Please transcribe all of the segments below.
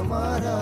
हमारा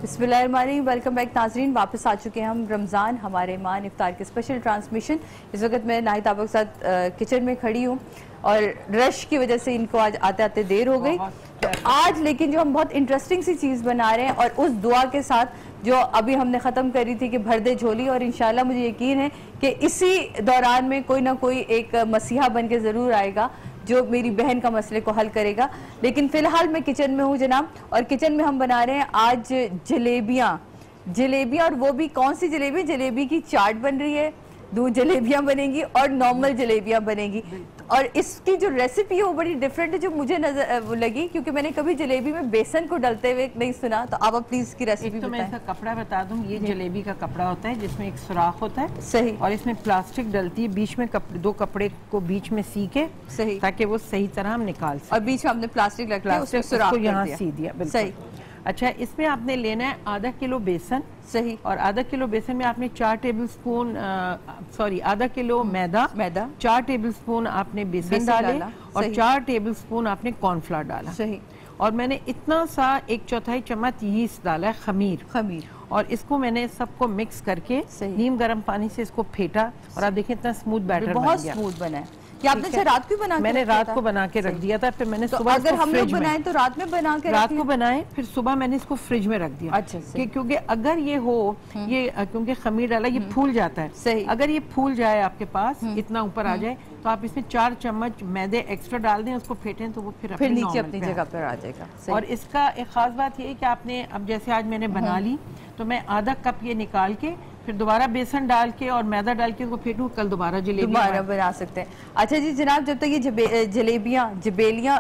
बिस्मिल्लाहिर्रहमानिर्रहीम। Welcome back नाजरीन, वापस आ चुके हैं हम रमज़ान हमारे ईमान इफ्तार के स्पेशल ट्रांसमिशन। इस वक्त मैं नाहिद ताबा के साथ किचन में खड़ी हूँ और रश की वजह से इनको आज आते आते देर हो गई। तो आज लेकिन जो हम बहुत इंटरेस्टिंग सी चीज़ बना रहे हैं और उस दुआ के साथ जो अभी हमने ख़त्म करी थी कि भर दे झोली, और इंशाल्लाह मुझे यकीन है कि इसी दौरान में कोई ना कोई एक मसीहा बन के ज़रूर आएगा जो मेरी बहन का मसले को हल करेगा। लेकिन फ़िलहाल मैं किचन में हूँ जनाब, और किचन में हम बना रहे हैं आज जलेबियाँ। और वो भी कौन सी जलेबी? जलेबी की चाट बन रही है, 2 जलेबियाँ बनेंगी और नॉर्मल जलेबियाँ बनेंगी। और इसकी जो रेसिपी है वो बड़ी डिफरेंट है, जो मुझे नजर लगी, क्योंकि मैंने कभी जलेबी में बेसन को डालते हुए नहीं सुना। तो आप प्लीज इसकी रेसिपी तो मैं इसका कपड़ा बता दूं, ये जलेबी का कपड़ा होता है जिसमें एक सुराख होता है, सही, और इसमें प्लास्टिक डलती है, बीच में 2 कपड़े को बीच में सी के, सही, ताकि वो सही तरह हम निकाल सकें। और बीच में आपने प्लास्टिक रख दिया, उसमें सुराख यहाँ सी दिया, सही। अच्छा, इसमें आपने लेना है आधा किलो बेसन, सही, और आधा किलो बेसन में आपने 4 टेबलस्पून आधा किलो मैदा, 4 टेबलस्पून आपने बेसन डाले, और 4 टेबलस्पून आपने कॉर्नफ्लावर डाला, सही। और मैंने इतना सा 1/4 चम्मच यीस्ट डाला है, खमीर, और इसको मैंने सबको मिक्स करके नीम गर्म पानी से इसको फेंटा, और आप देखें इतना स्मूथ बैटर बहुत स्मूथ बना है। ये आपने रात को बना के मैंने रात को बना के रख दिया था, फिर मैंने तो सुबह अगर हम लोग बनाए तो रात में बना के रात को बनाए, फिर सुबह मैंने इसको फ्रिज में रख दिया। अच्छा, क्योंकि अगर ये हो, ये क्योंकि खमीर डाला, ये फूल जाता है, सही। अगर ये फूल जाए आपके पास, इतना ऊपर आ जाए, तो आप इसमें 4 चम्मच मैदे एक्स्ट्रा डाल दें, उसको फेंटें, तो वो फिर नीचे अपनी जगह पर आ जाएगा। और इसका एक खास बात ये है कि आपने, अब जैसे आज मैंने बना ली, तो मैं आधा कप ये निकाल के फिर दोबारा बेसन डाल के और मैदा डाल के उसको फेंटूं, कल दोबारा बना सकते हैं। अच्छा जी जनाब, जब तक ये जलेबियाँ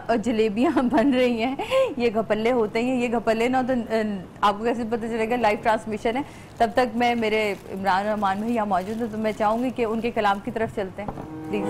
और जलेबियाँ बन रही हैं, ये घपल्ले होते हैं, ये घपल्ले ना तो आपको कैसे पता चलेगा लाइव ट्रांसमिशन है। तब तक मैं, मेरे इमरान रहमान भाई यहाँ मौजूद है, तो मैं चाहूँगी कि उनके कलाम की तरफ चलते हैं प्लीज़।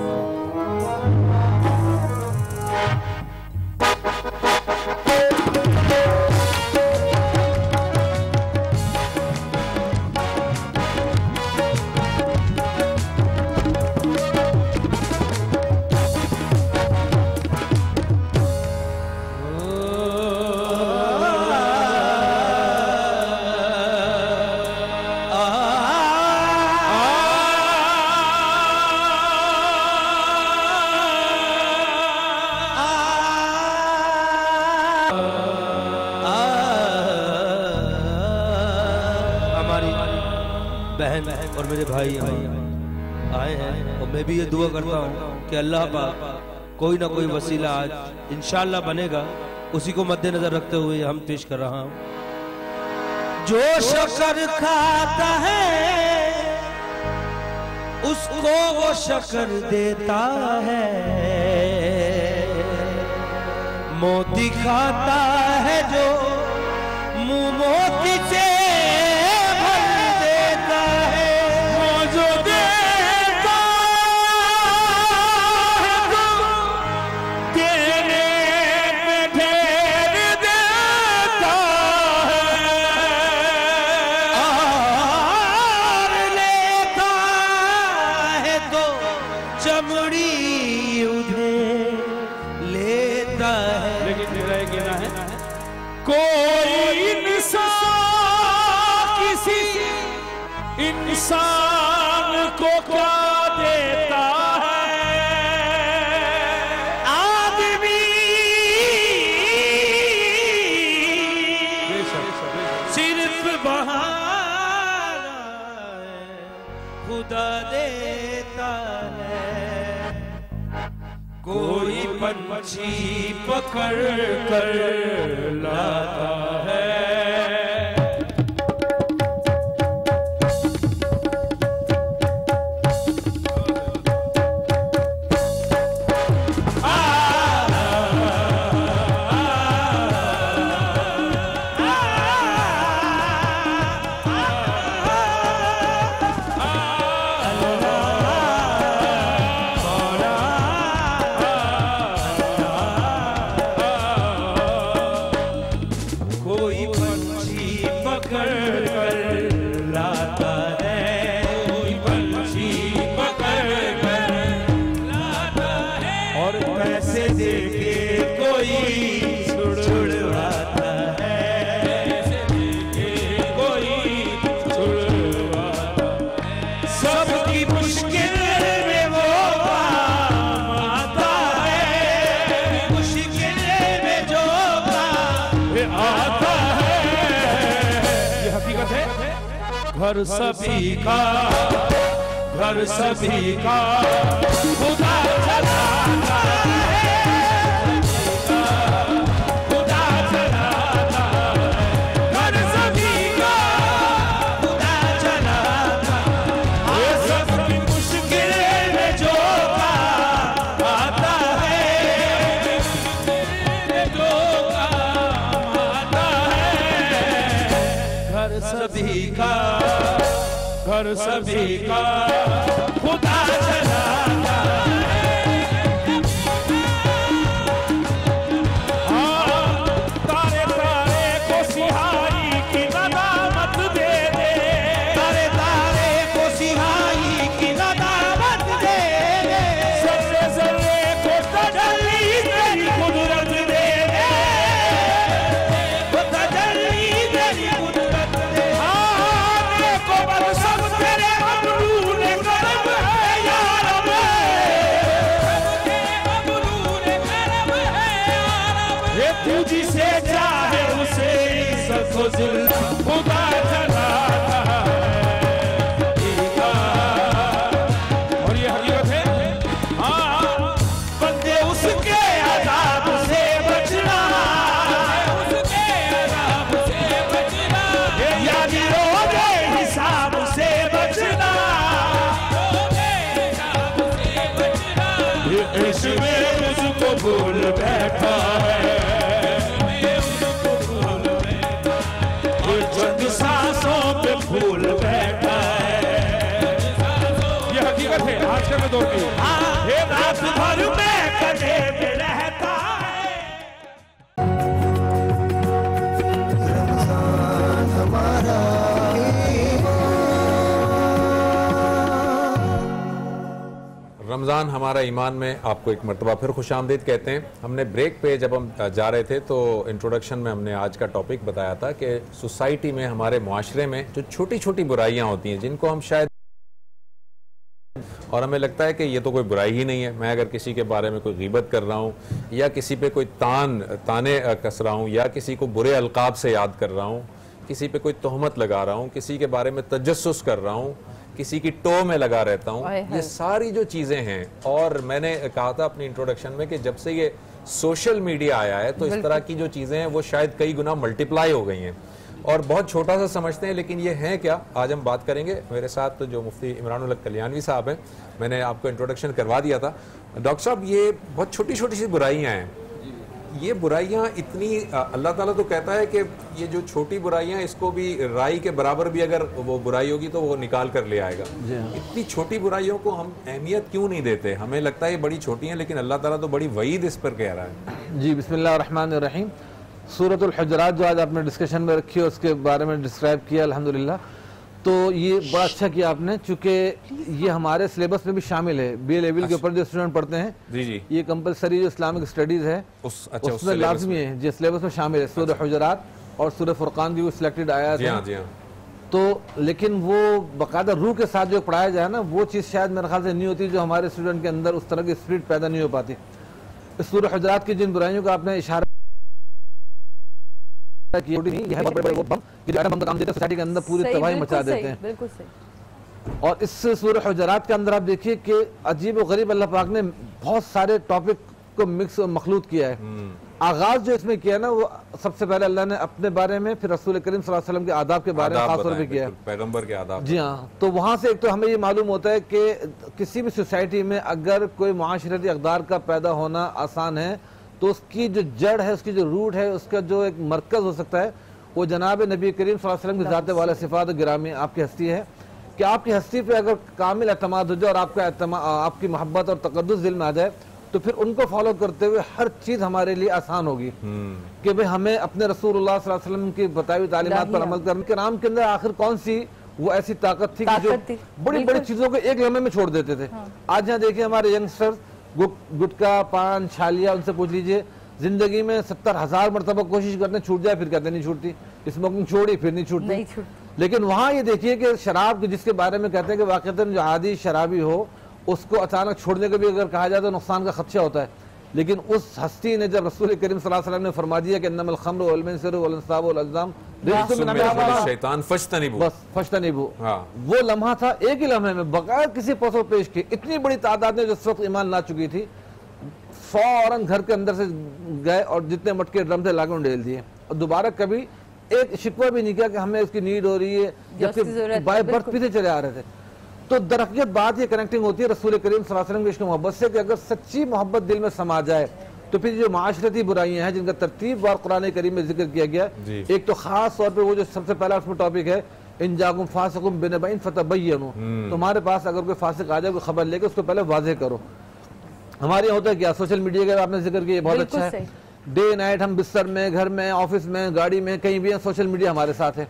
बहन और मेरे भाई आए हैं, और मैं भी ये दुआ करता हूँ कि अल्लाह पाक कोई ना कोई वसीला आज इंशाअल्लाह बनेगा, उसी को मद्देनजर रखते हुए हम पेश कर रहा हूँ। जो शक्कर खाता है उसको वो शक्कर देता है, मोती खाता है जो मुंह मोती से इंसान को क्या देता है आदमी, सिर्फ बहाना खुदा देता है। कोई पंछी पकड़ कर लाता है, कोई और पैसे दे के कोई छुड़वाता है, पैसे दे के कोई छुड़वाता है। सबकी मुश्किल में वो काम आता है, मुश्किल में जो काम आता है। ये हकीकत है। घर सभी का, घर सभी का खुदा चलाता है, खुदा चलाता है। घर सभी का खुदा चलाता है। सबकी मुश्किल में जो काम आता है, जो काम आता है। घर सभी का, घर सभी का खुदा चलाता है। हाँ, तारे तारे को सिहाई की नदामत दे दे, तारे तारे को सिहाई की नदामत दे दे। जर्रे जर्रे को तजल्ली तेरी कुदरत दे दे, तजल्ली तेरी कुदरत दे। जिसे चाहे उसे इज्जत को खुदा चलाता है। और ये हकीकत है। हाँ, बंदे उसके अज़ाब से बचना, उसके अज़ाब से बचना, याद रोज़े हिसाब से बचना, हिसाब से बचना। इसमें मुझको भूल बैठा है, सांसों पे फूल बैठा है। ये हकीकत है आज के दौर की। ये रात भर में कदे में रहता है। रमजान हमारा रमज़ान हमारा ईमान में आपको एक मरतबा फिर खुशामदीद कहते हैं। हमने ब्रेक पे जब हम जा रहे थे तो इंट्रोडक्शन में हमने आज का टॉपिक बताया था कि सोसाइटी में, हमारे मुआशरे में जो छोटी छोटी बुराइयां होती हैं जिनको हम शायद, और हमें लगता है कि ये तो कोई बुराई ही नहीं है। मैं अगर किसी के बारे में कोई ग़ीबत कर रहा हूँ या किसी पे कोई ताने कस रहा हूँ या किसी को बुरे अलकाब से याद कर रहा हूँ, किसी पे कोई तोहमत लगा रहा हूँ, किसी के बारे में तजस्सुस कर रहा हूँ, किसी की टो में लगा रहता हूँ, ये सारी जो चीज़ें हैं। और मैंने कहा था अपनी इंट्रोडक्शन में कि जब से ये सोशल मीडिया आया है तो इस तरह की जो चीज़ें हैं वो शायद कई गुना मल्टीप्लाई हो गई हैं और बहुत छोटा सा समझते हैं, लेकिन ये है क्या, आज हम बात करेंगे। मेरे साथ जो मुफ्ती इमरानुल हक कल्याणवी साहब हैं, मैंने आपको इंट्रोडक्शन करवा दिया था। डॉक्टर साहब, ये बहुत छोटी छोटी सी बुराइयाँ हैं, ये बुराइयां इतनी, अल्लाह ताला तो कहता है कि ये जो छोटी बुराइयां, इसको भी राई के बराबर भी अगर वो बुराई होगी तो वो निकाल कर ले आएगा। इतनी छोटी बुराइयों को हम अहमियत क्यों नहीं देते? हमें लगता है ये बड़ी छोटी हैं, लेकिन अल्लाह ताला तो बड़ी वईद इस पर कह रहा है। जी, बिस्मिल्लाह रहमान रहीम। सूरतुल हुजरात जो आज आपने डिस्कशन में रखी है उसके बारे में डिस्क्राइब किया अल्हम्दुलिल्लाह, तो ये बड़ा अच्छा किया आपने, चूँकि ये हमारे सिलेबस में भी शामिल है। बी लेवल के ऊपर जो स्टूडेंट पढ़ते हैं, जी जी, ये कंपलसरी जो इस्लामिक स्टडीज़ है उसमें लाजमी है, जो सिलेबस में शामिल है। सूरह हुजरात और सूरह फुरकान की वो सिलेक्टेड आया है, तो लेकिन वो बाकायदा रूह के साथ जो पढ़ाया जाए ना, वो चीज़ शायद मेरे ख्याल से नहीं होती, जो हमारे स्टूडेंट के अंदर उस तरह की स्पिरिट पैदा नहीं हो पाती। इस सूरह हुजरात की जिन बुराइयों का आपने इशारा सोसाइटी के अंदर पूरी तबाही मचा देते हैं, बिल्कुल सही। और इस सूरह हुजरात के अंदर आप देखिए कि अजीब और गरीब अल्लाह पाक ने बहुत सारे टॉपिक को मिक्स और मखलूत किया है। आगाज जो इसमें किया ना, वो सबसे पहले अल्लाह ने अपने बारे में, फिर रसूल करीम सल्लल्लाहु अलैहि वसल्लम के आदाब के बारे में खास तौर पे किया है, पैगंबर के आदाब। जी हाँ, तो वहाँ से एक तो हमें ये मालूम होता है कि किसी भी सोसाइटी में अगर कोई मुआशरती अक़दार का पैदा होना आसान है, तो उसकी जो जड़ है, उसकी जो रूट है, उसका जो एक मरकज़ हो सकता है, वो जनाब नबी करीम सल्लल्लाहु अलैहि वसल्लम की ज़ात वाला सिफ़ात गिरामी आपकी हस्ती है। कि आपकी हस्ती पे अगर कामिल एतमाद हो जाए और आपकी मोहब्बत और तक़द्दुस दिल में आ जाए, तो फिर उनको फॉलो करते हुए हर चीज़ हमारे लिए आसान होगी। कि भाई हमें अपने रसूलुल्लाह सल्लल्लाहु अलैहि वसल्लम की बताई हुई तालीमात पर अमल करने के नाम के अंदर आखिर कौन सी वो ऐसी ताकत थी कि जो बड़ी बड़ी चीज़ों को एक लम्हे में छोड़ देते थे। आज यहाँ देखिए हमारे यंगस्टर्स गुटखा, पान, छालिया, उनसे पूछ लीजिए, जिंदगी में 70,000 मरतबा कोशिश करते छूट जाए, फिर कहते नहीं छूटती। स्मोकिंग छोड़ी, फिर नहीं छूटती। लेकिन वहाँ ये देखिए कि शराब की जिसके बारे में कहते हैं कि वाकईतन जो आदी शराबी हो उसको अचानक छोड़ने का भी अगर कहा जाए तो नुकसान का खदशा होता है। लेकिन उस हस्ती ने जब रसूल करीम सल्लल्लाहु अलैहि वसल्लम ने फरमा दिया कि इन्नमल खम्र वल मैसिर वल अंसाब वल अज़लाम शैतान फज्तनिबू, बस फज्तनिबू, वो लम्हा था, एक ही लम्हे में बगैर किसी पसो पेश के इतनी बड़ी तादाद में जो उस वक्त ईमान ला चुकी थी, फौरन घर के अंदर से गए और जितने मटके ड्रम थे लाके उंडेल दिए और दोबारा कभी एक शिकवा भी नहीं किया कि हमें उसकी नीड हो रही है, जबकि बाय बर्थ पीछे चले आ रहे थे। तो दरअसल बात ये कनेक्टिंग होती है रसूल करीम सल्लल्लाहु अलैहि वसल्लम की इश्क मोहब्बत से कि अगर सच्ची मोहब्बत दिल में समा जाए तो फिर जो माशरती बुराइयां हैं जिनका तरतीबवार कुरान करीम में जिक्र किया गया, एक तो खास तौर पे वो जो सबसे पहला उसमें टॉपिक है इन जाकुम फासिकुम बिनबइन फतबय्यनु, तुम्हारे पास अगर कोई फासिक आ जाए कोई खबर लेके उसको पहले वाज़ेह करो। हमारे यहाँ होता है क्या, सोशल मीडिया का आपने जिक्र किया, बहुत अच्छा है, डे नाइट हम बिस्तर में, घर में, ऑफिस में, गाड़ी में, कहीं भी सोशल मीडिया हमारे साथ है।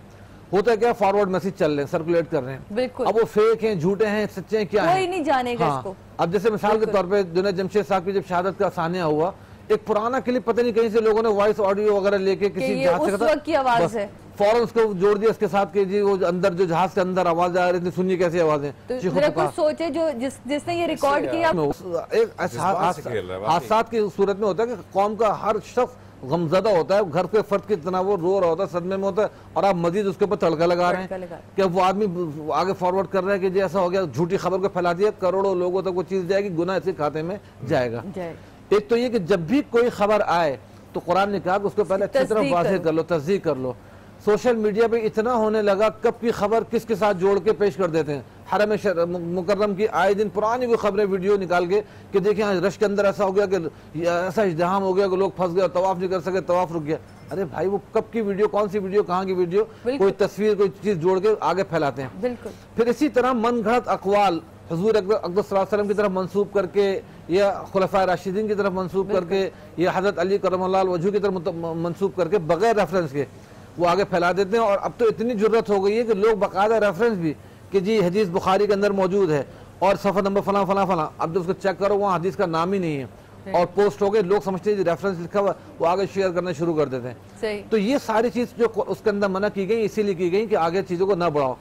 होता है क्या, फॉरवर्ड मैसेज चल रहे हैं, सर्कुलेट कर रहे हैं, अब वो फेक हैं, झूठे हैं, सच्चे हैं, क्या है नहीं जानेगा इसको। अब जैसे मिसाल के तौर पे जुनैद जमशेद साहब की जब शहादत का सानिया हुआ, एक पुराना क्लिप पता नहीं कहीं से लोगों ने वॉइस ऑडियो वगैरह लेके किसी जहाज की आवाज है, फौरन उसको जोड़ दिया इसके साथ कि जी वो अंदर जो जहाज के अंदर आवाज आ रही थी, सुनिए कैसी आवाजें। तो सोचे जो जिसने ये रिकॉर्ड किया, एक हादसा की सूरत में होता है कि कौम का हर शख्स गमजदा होता है, घर के फर्द की तरह वो रो रहा होता है, सदमे में होता है, और आप मजीद उसके ऊपर तड़का लगा रहे हैं कि वो आदमी आगे फॉरवर्ड कर रहा है कि जी ऐसा हो गया, झूठी खबर को फैला दिया, करोड़ों लोगों तक वो चीज जाएगी, गुनाह इसके खाते में जाएगा। एक तो ये कि जब भी कोई खबर आए तो कुरान ने कहा कि उसको पहले अच्छी तरह वाज़ेह कर लो, तस्दीक कर लो। सोशल मीडिया पे इतना होने लगा, कब की खबर किसके साथ जोड़ के पेश कर देते हैं। हरम मुकर्रम की आए दिन पुरानी कोई खबरें वीडियो निकाल के कि देखिए हाँ रश के अंदर ऐसा हो गया कि ऐसा इज़्दिहाम हो गया कि लोग फंस गए, तवाफ नहीं कर सके, तवाफ रुक गया। अरे भाई वो कब की वीडियो, कौन सी वीडियो, कहाँ की वीडियो, कोई तस्वीर कोई चीज जोड़ के आगे फैलाते हैं। फिर इसी तरह मन घड़त अकवाल हुजूर अकबर सल्लल्लाहु अलैहि वसल्लम की तरफ मंसूब करके या खुलफाए राशिदीन की तरफ मंसूब करके या हज़रत अली करमल्लाहु वजहू की तरफ मंसूब करके बगैर रेफरेंस के वो आगे फैला देते हैं। और अब तो इतनी जरूरत हो गई है कि लोग बाकायदा रेफरेंस भी कि जी हदीस बुखारी के अंदर मौजूद है और सफ़ा नंबर फला फला फला, अब जब उसको चेक करो वहाँ हदीस का नाम ही नहीं है और पोस्ट हो गए, लोग समझते हैं रेफरेंस लिखा हुआ, वो आगे शेयर करना शुरू कर देते हैं। तो ये सारी चीज़ जो उसके अंदर मना की गई इसीलिए की गई कि आगे चीज़ों को ना बढ़ाओ।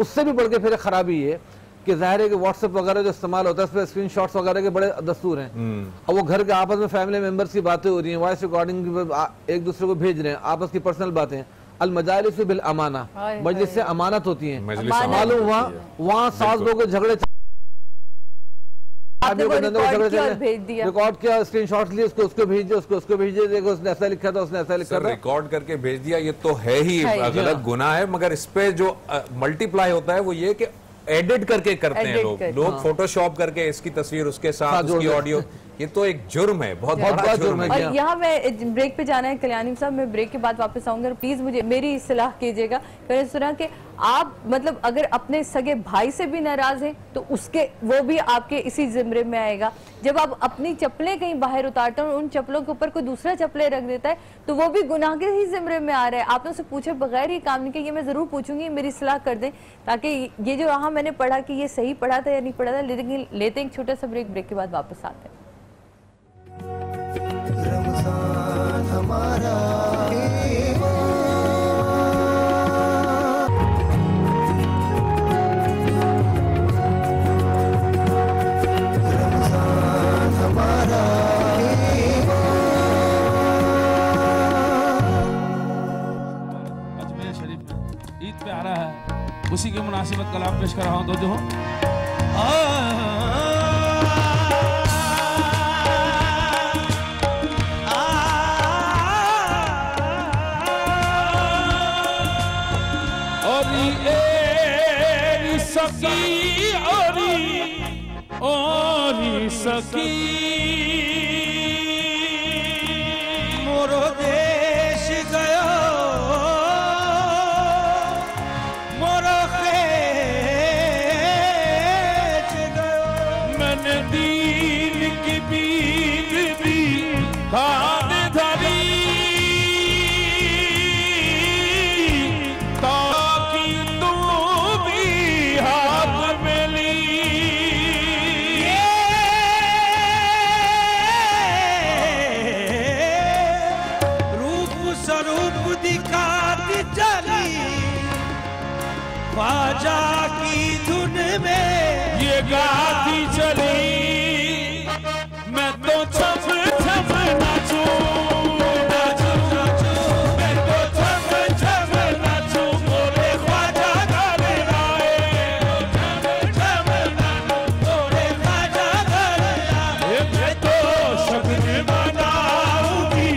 उससे भी बढ़ के फिर खराबी है कि जाहिर है कि व्हाट्सएप वगैरह जो इस्तेमाल होता है उस पर स्क्रीनशॉट्स वगैरह के बड़े दस्तूर हैं। अब वो घर के आपस में फैमिली मेंबर्स की बातें हो रही हैं, वॉइस रिकॉर्डिंग एक दूसरे को भेज रहे हैं, आपस की पर्सनल बातें। अल मजालिस बिल अमाना, मजलिस से अमानत होती है। मालूम वहाँ सास बहू के झगड़े रिकॉर्ड किया, स्क्रीनशॉट लिए, उसको भेज दिया, उसको भेज दिया, देखो उसने ऐसा लिखा था, उसने ऐसा लिखा था, रिकॉर्ड करके भेज दिया। ये तो है ही गलत गुनाह है, मगर इस पे जो मल्टीप्लाई होता है वो ये कि एडिट करके करते हैं लोग फोटोशॉप करके इसकी तस्वीर उसके साथ उसकी ऑडियो, ये तो एक जुर्म है, बहुत बड़ा जुर्म है। और यहाँ मैं ब्रेक पे जाना है कल्याणी साहब, मैं ब्रेक के बाद वापस आऊंगा, प्लीज मुझे मेरी सलाह कीजिएगा। मैंने सुना कि आप मतलब अगर अपने सगे भाई से भी नाराज हैं तो उसके वो भी आपके इसी जिम्रे में आएगा। जब आप अपनी चप्पलें कहीं बाहर उतारते हैं और उन चप्पलों के ऊपर कोई दूसरा चप्पलें रख देता है तो वो भी गुनाह के ही जिम्रे में आ रहा है। आपने उसे पूछे बगैर ही काम नहीं किया, ये मैं जरूर पूछूंगी, मेरी सलाह कर दें ताकि ये जो यहाँ मैंने पढ़ा कि ये सही पढ़ा था या नहीं पढ़ा था। लेकिन लेते हैं एक छोटा सा ब्रेक, ब्रेक के बाद वापस आते हैं। रमज़ान हमारा रमज़ान हमारा अजमेर शरीफ में ईद पे आ रहा है, उसी के मुनासिबत कलाम पेश कर रहा हूँ। तो जो सकी मोरो देश गयो मोरो खेच गयो, मैंने दीन की बीन भी खाद धरी ताकि तू भी हाथ में ली। गाती चली मैं तो छप छप नाचूं नाचूं नाचूं मैं तो छप छप नाचूं मोरे ख्वाजा गाने आए छप छप नाचूं मोरे ख्वाजा गाने आए मैं तो शगन मनाऊंगी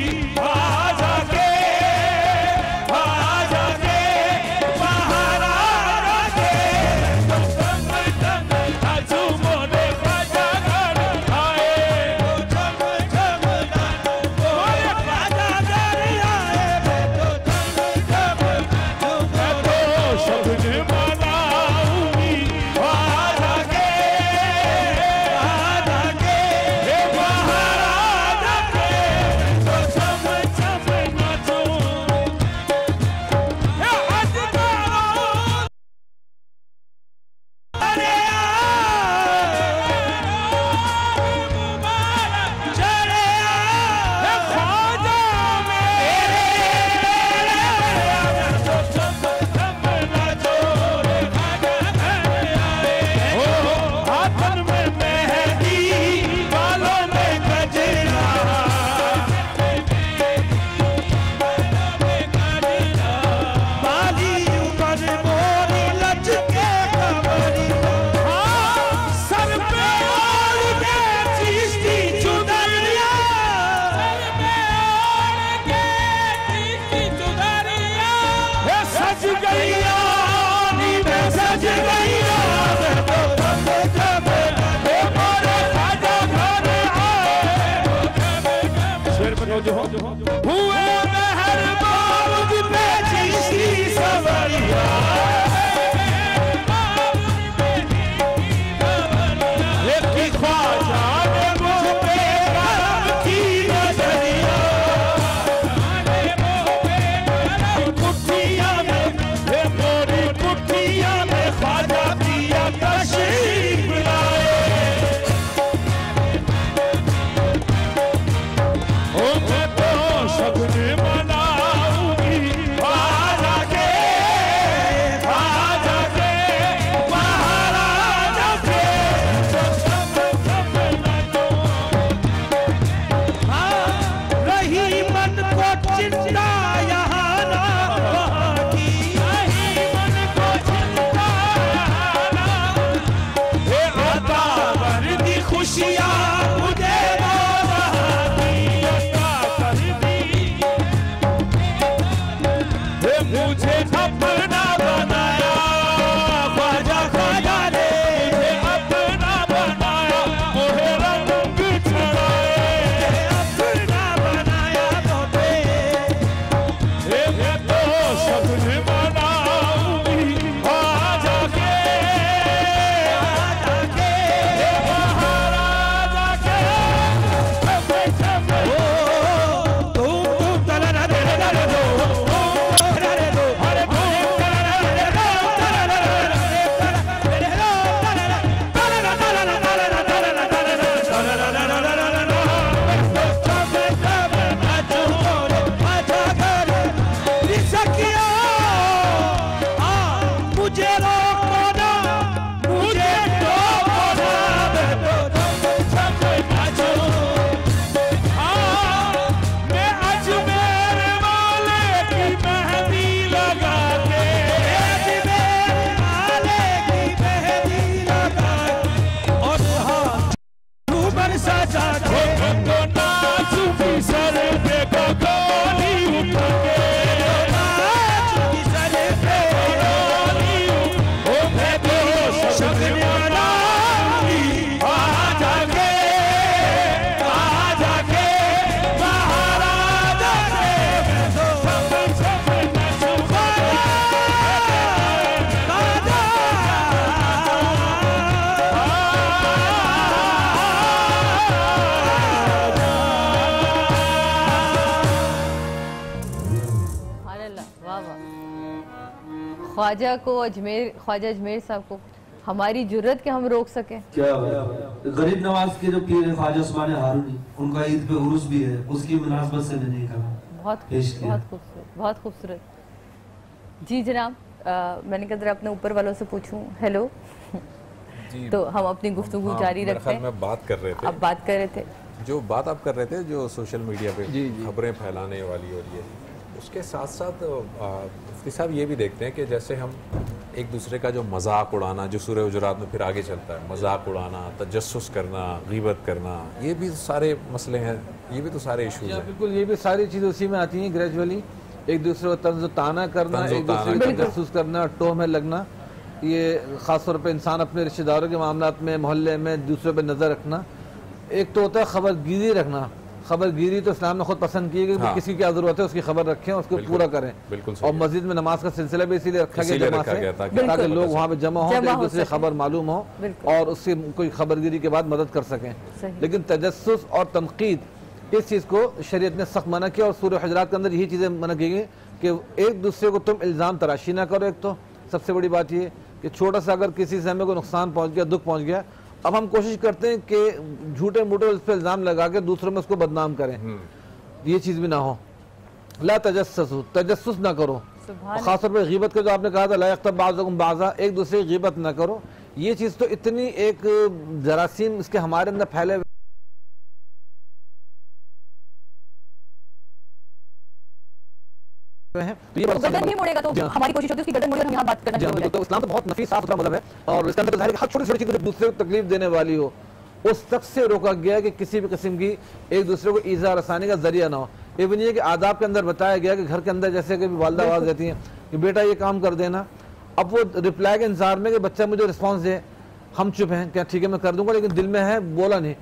आज आके बाहर आ जाके नाचूं मोरे ख्वाजा गाने आए छप छप नाचूं मोरे ख्वाजा गाने आए मैं तो छप छप नाचूं मैं तो शगन मनाऊंगी आज आके बाहर आ जाके तो छप छप नाचूं आज अरे मुबारक चले ख्वाजा मेरे तो छप छप नाचो रे ख्वाजा गाने आए ओ हाथन में मेहंदी बालों में गजरा बाली ऊपर मोरी लचके कमरी सर पे ओढ़ के चिश्ती चुनरिया सर पे ओढ़ के चिश्ती चुनरिया सज गईया नी मैं सज गईया मैं तो छप छप मोरे ख्वाजा गाने आए शेर बनो जो हुए मेहरबान मुझ पे चिश्ती सवरिया एक ख्वाजा ने मुझ पे करम की नजरिया कुटिया में मोरी कुटिया में ख्वाजा पिया तशरीफ लाए ओ मैं तो शगन मनाऊंगी आज आके बाहर आ जाके तो छप छप नाचूं रही मन को चिंता यहाँ ना वहाँ की रही मन को चिंता यहाँ ना हे आता वर्दी खुशियाँ मुझे वहाँ की अता कर दी हे मुझे अपना बनाया ख्वाजा ख्वाजा ने मुझे अपना बनाया मोहे रंग चढ़ाए अपना बनाया तोते हे मैं तो शगन मनाऊंगी आज आके बाहर आ जाके छप छप तुम तलना दे दो अरे दो अरे मुझे रोको ना मुझे टोको ना मैं तो छप नाचूं मैं अजमेर वाले की मेहंदी लगा के अजमेर वाले की मेहंदी लगा के और झूमर सजा के तो नाचूंगी सर पे गोली उठा के नाचूंगी सर पे गोली ओ मैं तो शगन मनाऊंगी आज आके बाहर आ जाके मैं तो छप छप नाचूं ख्वाजा को ख्वाजा अजमेर साहब को हमारी जुर्रत के हम रोक सकें। क्या गरीब नवाज के जो पीर है ख्वाजा उस्मान हारूनी, उनका ईद पे उर्स भी है, उसकी मुनासबत से मैंने कहा बहुत खूबसूरत। जी जनाब, मैंने कहा जरा अपने ऊपर वालों से पूछूं। हेलो तो हम अपनी गुफ्तगू जारी रखते हैं। मैं बात कर रहे थे, अब बात कर रहे थे, जो बात आप कर रहे थे जो सोशल मीडिया पे खबरें फैलाने वाली, और ये उसके साथ साथ मुफ्ती साहब ये भी देखते हैं कि जैसे हम एक दूसरे का जो मजाक उड़ाना, जो सूरह हुजुरात में फिर आगे चलता है, मजाक उड़ाना, तजस्सुस करना, गीबत करना, ये भी सारे मसले हैं, ये भी तो सारे इशूज हैं। बिल्कुल, ये भी सारी चीज़ उसी में आती हैं। ग्रेजुअली एक दूसरे को तंज ताना करना, एक दूसरे को तजस्सुस करना, टोह में लगना, ये ख़ासतौर पर इंसान अपने रिश्तेदारों के मामलात में, मोहल्ले में दूसरे पर नज़र रखना। एक तो होता है खबरगिरी रखना। खबरगिरी तो इस्लाम ने खुद पसंद की है कि किसी की क्या जरूरत है उसकी खबर रखें, उसको पूरा करें। और मस्जिद में नमाज का सिलसिला भी इसीलिए रखा गया जमा से, ताकि लोग वहाँ पे जमा हो, एक दूसरे खबर मालूम हो और उससे कोई खबरगिरी के बाद मदद कर सकें। लेकिन तजस्सुस और तनकीद, इस चीज़ को शरीयत ने सख्त मना किया और सूरह हुजुरात के अंदर यही चीज़ें मना की गई कि एक दूसरे को तुम इल्ज़ाम तराशी ना करो। एक तो सबसे बड़ी बात ये कि छोटा सा अगर किसी से हमें कोई नुकसान पहुँच गया, दुख पहुँच गया, अब हम कोशिश करते हैं कि झूठे मूठे उस पर इल्जाम लगा के दूसरों में उसको बदनाम करें। ये चीज़ भी ना हो। ला तजस्सुस, तजस्सुस ना करो। खासतौर पर गीबत का जो आपने कहा था, ला यग़्तब बाज़ुकुम बाज़ा, एक दूसरे की गीबत ना करो। ये चीज़ तो इतनी एक जरासीम इसके हमारे अंदर फैले हुए हैं, तो ये गर्दन नहीं मोड़ेगा तो हमारी कोशिश होती है उसकी गर्दन मोड़कर हम यहाँ बात करना शुरू हो जाए। तो इस्लाम तो बहुत नफीस साफ सुथरा मज़हब है और इसके अंदर हर छोटी छोटी चीज़ दूसरे को तकलीफ देने वाली हो, उस तक से रोका गया कि किसी भी किस्म की एक दूसरे को ईज़ा रसानी का जरिया ना हो। इवन ये कि आदाब के अंदर बताया गया कि घर के अंदर जैसे कि वालदा आवाज़ देती हैं कि बेटा ये काम कर देना, अब वो रिप्लाई के इंतजार में कि बच्चा मुझे रिस्पॉन्स दे, हम चुप हैं, क्या ठीक है मैं कर दूंगा, लेकिन दिल में है बोला नहीं,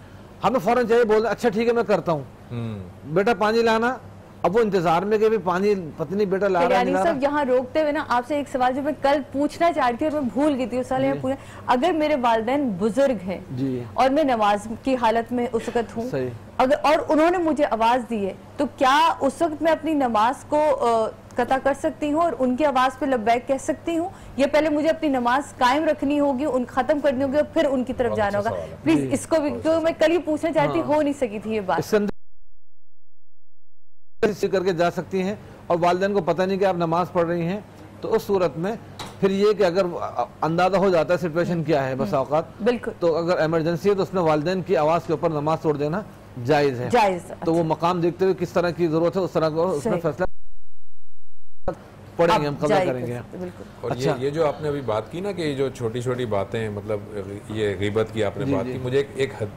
हमें फ़ौरन चाहिए बोलना अच्छा ठीक है मैं करता हूँ, बेटा पानी लाना, अब वो इंतजार में कि भी पानी पत्नी बेटा ला रहा है। सब यहाँ रोकते हुए ना आपसे एक सवाल जो मैं कल पूछना चाहती थी और मैं भूल गई थी उस साल पूछा, अगर मेरे वालिदैन बुजुर्ग हैं और मैं नमाज की हालत में उस वक्त हूँ, अगर और उन्होंने मुझे आवाज दी है, तो क्या उस वक्त मैं अपनी नमाज को कता कर सकती हूँ और उनकी आवाज पे लब्बैक कह सकती हूँ, ये पहले मुझे अपनी नमाज कायम रखनी होगी, उन खत्म करनी होगी और फिर उनकी तरफ जाना होगा? प्लीज इसको भी, क्योंकि मैं कल ही पूछना चाहती, हो नहीं सकी थी ये बात। करके जा सकती हैं और वालिदैन को पता नहीं कि आप नमाज पढ़ रही हैं, तो उस सूरत में फिर ये कि अगर अंदाजा हो जाता है सिचुएशन क्या है बस औकात, बिल्कुल, तो अगर इमरजेंसी है तो उसमें वालिदैन की आवाज के ऊपर नमाज छोड़ देना जायज है। तो वो मकाम देखते हुए किस तरह की जरूरत है उस तरह को उसमें फैसला पढ़ेंगे, हम कवर करेंगे। और अच्छा, ये जो आपने अभी बात की ना कि जो छोटी छोटी बातें, मतलब ये गीबत की आपने बात की, मुझे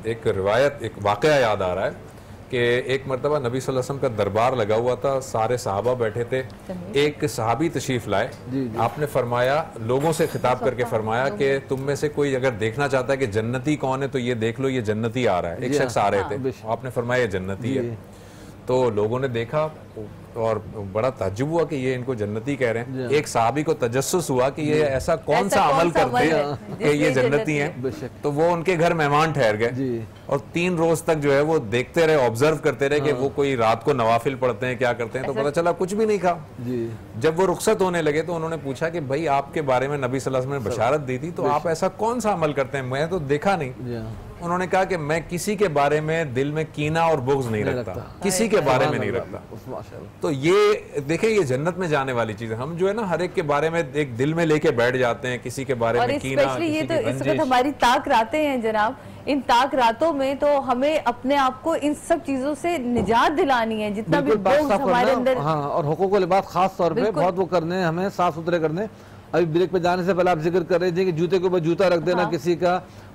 एक रिवायत, एक वाकया याद आ रहा है कि एक मरतबा नबी सल्लल्लाहु अलैहि वसल्लम का दरबार लगा हुआ था, सारे सहाबा बैठे थे, एक सहाबी तशरीफ लाए, आपने फरमाया, लोगों से खिताब करके फरमाया कि तुम में से कोई अगर देखना चाहता है कि जन्नती कौन है तो ये देख लो, ये जन्नती आ रहा है। एक शख्स आ रहे थे, आपने फरमाया ये जन्नती है, तो लोगों ने देखा और बड़ा ताज्जुब हुआ कि ये इनको जन्नती कह रहे हैं। एक सहाबी को तजस्सुस हुआ कि ये ऐसा कौन सा अमल करते हैं कि ये जन्नती हैं, तो वो उनके घर मेहमान ठहर गए और 3 रोज तक जो है वो देखते रहे, ऑब्जर्व करते रहे कि वो कोई रात को नवाफिल पढ़ते हैं, क्या करते हैं, तो पता चला कुछ भी नहीं कहा। जब वो रुखसत होने लगे तो उन्होंने पूछा कि भाई आपके बारे में नबी सल्लल्लाहु अलैहि वसल्लम ने बशारत दी थी, तो आप ऐसा कौन सा अमल करते हैं, मैं तो देखा नहीं। उन्होंने कहा कि मैं किसी के बारे में दिल में कीना और बुग़्ज़ नहीं रखता, किसी के बारे में नहीं रखता। तो ये देखें, ये जन्नत में जाने वाली चीज है। हम जो है ना हर एक के बारे में एक दिल में लेके बैठ जाते हैं, किसी के बारे में कीना, ये तो इस वक्त हमारी ताक रातें हैं जनाब, इन ताक रातों में तो हमें अपने आप को इन सब चीजों से निजात दिलानी है, जितना भी बुग़्ज़ हमारे अंदर। हाँ, और हुकूकुल इबाद खास तौर पे बहुत वो करने, हमें साफ सुथरे करने। अभी ब्रेक पे जाने से पहले आप जिक्र कर रहे थे कि जूते के ऊपर जूता रख देना किसी का,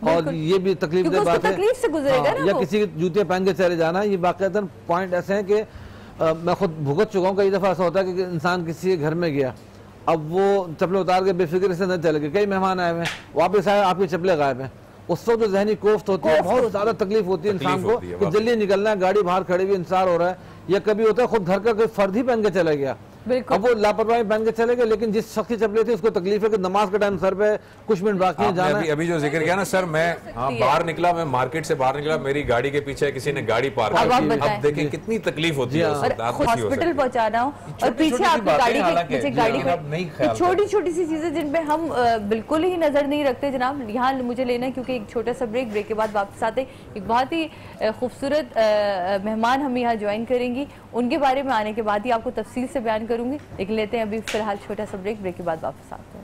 और ये भी तकलीफ दे बात है, या किसी के जूते पहन के चले जाना, ये बाकायदन पॉइंट ऐसे हैं कि मैं खुद भुगत चुका हूँ। कई दफ़ा ऐसा होता है कि इंसान किसी के घर में गया, अब वो चप्पलें उतार के बेफिक्र से न चले गए, कई मेहमान आए हुए, वापस आए आपकी चप्पलें गायब हैं, उस वक्त जो जहनी कोफ्त होती है, बहुत ज़्यादा तकलीफ होती है इंसान को कि जल्दी निकलना है, गाड़ी बाहर खड़ी हुई, इंतजार हो रहा है, या कभी होता है खुद घर का कोई फर्द ही पहन के चला गया, अब वो लापरवाही पहन के चले गए, लेकिन जिस शख्स की चप्पलें थी उसको तकलीफ है कि नमाज का टाइम सर पे कुछ मिनट बाकी है जाना। अभी जो जिक्र किया ना सर, मैं बाहर निकला, मैं मार्केट से बाहर निकला, मेरी गाड़ी के पीछे किसी ने गाड़ी पार्क कर दी, अब देखें कितनी तकलीफ होती है, हॉस्पिटल पहुंचाना हो और पीछे आपकी गाड़ी के पीछे गाड़ी, छोटी छोटी सी चीजें जिन पे हम बिल्कुल ही नजर नहीं रखते जनाब। यहाँ मुझे लेना है क्योंकि एक छोटा सा ब्रेक के बाद वापस आते एक बहुत ही खूबसूरत मेहमान हम यहाँ ज्वाइन करेंगी, उनके बारे में आने के बाद ही आपको तफसील से बयान करूंगी, लेकिन लेते हैं अभी फिलहाल छोटा सा ब्रेक के बाद वापस आते हैं।